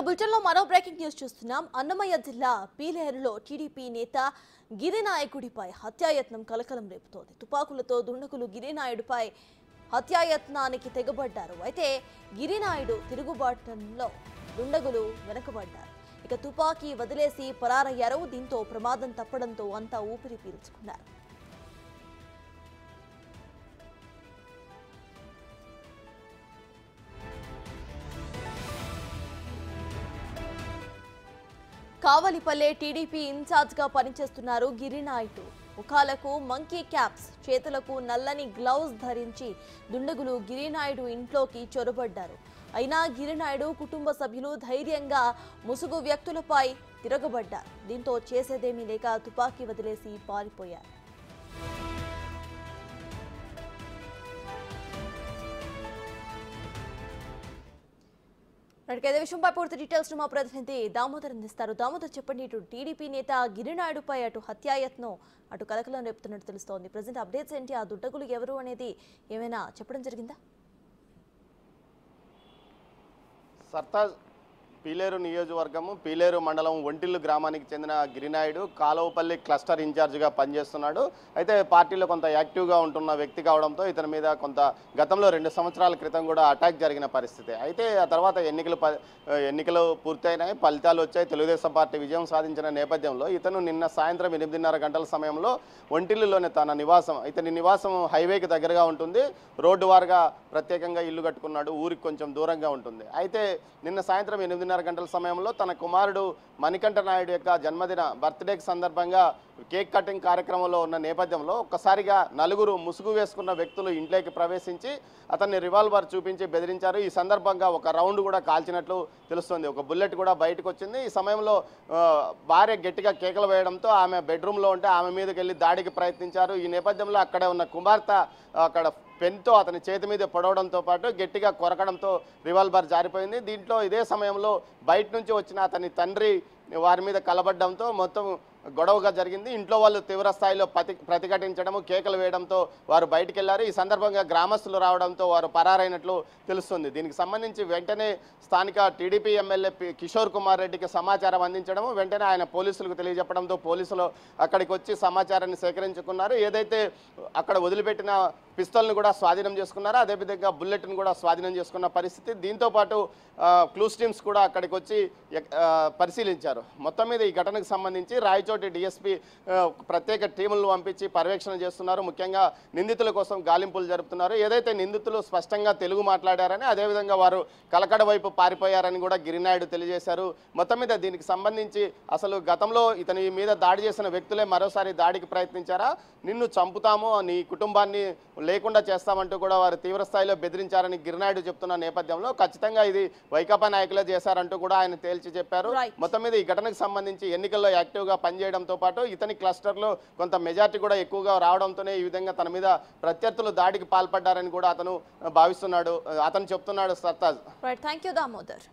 బులెటిన్లో మరో breaking news చూస్తున్నాం. అన్నమయ్య జిల్లా పీలేరులో టీడీపీ నేత గిరినాయకుడిపై హత్యాయత్నం కలకలం రేపుతోంది. తుపాకులతో దుండగులు గిరినాయుడిపై హత్యాయత్నానికి తెగబడ్డారు. అయితే గిరినాయుడు తిరుగుబాటులో దుండగులు వెనకబడ్డారు. ఇక తుపాకీ వదిలేసి పరారయ్యారు. దీంతో ప్రమాదం తప్పడంతో అంతా ఊపిరి పీల్చుకున్నారు. కావలిపల్లె టీడీపీ ఇన్ఛార్జ్గా పనిచేస్తున్నారు గిరినాయుడు. ముఖాలకు మంకీ క్యాప్స్, చేతులకు నల్లని గ్లౌజ్ ధరించి దుండగులు గిరినాయుడు ఇంట్లోకి చొరబడ్డారు. అయినా గిరినాయుడు కుటుంబ సభ్యులు ధైర్యంగా ముసుగు వ్యక్తులపై తిరగబడ్డారు. దీంతో చేసేదేమీ లేక తుపాకీ వదిలేసి పారిపోయారు. ఇదే విషయంపై పూర్తి డీటెయిల్స్ మా ప్రతినిధి దామోదర్ అందిస్తారు. దామోదర్, చెప్పండి. ఇటు టీడీపీ నేత గిరినాయుడుపై అటు హత్యాయత్నం అటు కలకలం రేపుతున్నట్టు తెలుస్తోంది. ప్రజెంట్ అప్డేట్స్ ఏంటి? ఆ దుండగులు ఎవరు అనేది ఏమైనా చెప్పడం జరిగిందా? సర్తాజ్ పీలేరు నియోజకవర్గము పీలేరు మండలం ఒంటిల్లు గ్రామానికి చెందిన గిరినాయుడు కాలువపల్లి క్లస్టర్ ఇన్ఛార్జిగా పనిచేస్తున్నాడు. అయితే పార్టీలో కొంత యాక్టివ్గా ఉంటున్న వ్యక్తి కావడంతో ఇతని మీద కొంత గతంలో 2 సంవత్సరాల క్రితం కూడా అటాక్ జరిగిన పరిస్థితి. అయితే ఆ తర్వాత ఎన్నికలు పూర్తయినాయి, ఫలితాలు వచ్చాయి, తెలుగుదేశం పార్టీ విజయం సాధించిన నేపథ్యంలో ఇతను నిన్న సాయంత్రం 8:30 గంటల సమయంలో ఒంటిల్లులోనే తన నివాసం, ఇతని నివాసం హైవేకి దగ్గరగా ఉంటుంది, రోడ్డు వారుగా ప్రత్యేకంగా ఇల్లు కట్టుకున్నాడు, ఊరికి కొంచెం దూరంగా ఉంటుంది. అయితే నిన్న సాయంత్రం 8:30 గంటల సమయంలో తన కుమారుడు మణికంఠ నాయుడు యొక్క జన్మదిన బర్త్డేకి సందర్భంగా కేక్ కటింగ్ కార్యక్రమంలో ఉన్న నేపథ్యంలో ఒక్కసారిగా నలుగురు ముసుగు వేసుకున్న వ్యక్తులు ఇంట్లోకి ప్రవేశించి అతన్ని రివాల్వర్ చూపించి బెదిరించారు. ఈ సందర్భంగా ఒక రౌండ్ కూడా కాల్చినట్లు తెలుస్తుంది. ఒక బుల్లెట్ కూడా బయటకు వచ్చింది. ఈ సమయంలో భార్య గట్టిగా కేకలు వేయడంతో ఆమె బెడ్రూమ్లో ఉంటే ఆమె మీదకి వెళ్ళి దాడికి ప్రయత్నించారు. ఈ నేపథ్యంలో అక్కడే ఉన్న కుమార్తె అక్కడ పెన్తో అతని చేతి మీద పొడవడంతో పాటు గట్టిగా కొరకడంతో రివాల్వర్ జారిపోయింది. దీంట్లో ఇదే సమయంలో బయట నుంచి వచ్చిన అతని తండ్రి వారి మీద కలబడ్డంతో మొత్తం గొడవగా జరిగింది. ఇంట్లో వాళ్ళు తీవ్ర స్థాయిలో ప్రతిఘటించడము, కేకలు వేయడంతో వారు బయటికి వెళ్లారు. ఈ సందర్భంగా గ్రామస్తులు రావడంతో వారు పరారైనట్లు తెలుస్తుంది. దీనికి సంబంధించి వెంటనే స్థానిక టీడీపీ ఎమ్మెల్యే కిషోర్ కుమార్ రెడ్డికి సమాచారం అందించడము, వెంటనే ఆయన పోలీసులకు తెలియజెప్పడంతో పోలీసులు అక్కడికి వచ్చి సమాచారాన్ని సేకరించుకున్నారు. ఏదైతే అక్కడ వదిలిపెట్టిన పిస్తల్ని కూడా స్వాధీనం చేసుకున్నారు, అదేవిధంగా బుల్లెట్ను కూడా స్వాధీనం చేసుకున్న పరిస్థితి. దీంతోపాటు క్లూస్ టీమ్స్ కూడా అక్కడికి వచ్చి పరిశీలించారు. మొత్తం మీద ఈ ఘటనకు సంబంధించి రాయచోటి డిఎస్పీ ప్రత్యేక టీములను పంపించి పర్యవేక్షణ చేస్తున్నారు. ముఖ్యంగా నిందితుల కోసం గాలింపులు జరుపుతున్నారు. ఏదైతే నిందితులు స్పష్టంగా తెలుగు మాట్లాడారని, అదేవిధంగా వారు కలకడ వైపు పారిపోయారని కూడా గిరినాయుడు తెలియజేశారు. మొత్తం మీద దీనికి సంబంధించి అసలు గతంలో ఇతని మీద దాడి చేసిన వ్యక్తులే మరోసారి దాడికి ప్రయత్నించారా, నిన్ను చంపుతాము, నీ కుటుంబాన్ని లేకుండా చేస్తామంటూ కూడా వారు తీవ్రస్థాయిలో బెదిరించారని గిరినాయుడు చెప్తున్న నేపథ్యంలో ఖచ్చితంగా ఇది వైకాపా నాయకులే చేశారంటూ కూడా ఆయన తేల్చి చెప్పారు. మొత్తం మీద ఈ ఘటనకు సంబంధించి ఎన్నికల్లో యాక్టివ్గా పనిచేయడంతో పాటు ఇతని క్లస్టర్లో కొంత మెజార్టీ కూడా ఎక్కువగా రావడంతోనే ఈ విధంగా తన మీద ప్రత్యర్థులు దాడికి పాల్పడ్డారని కూడా అతను భావిస్తున్నాడు, అతను చెప్తున్నాడు. సర్తాజ్. Thank you Damodar.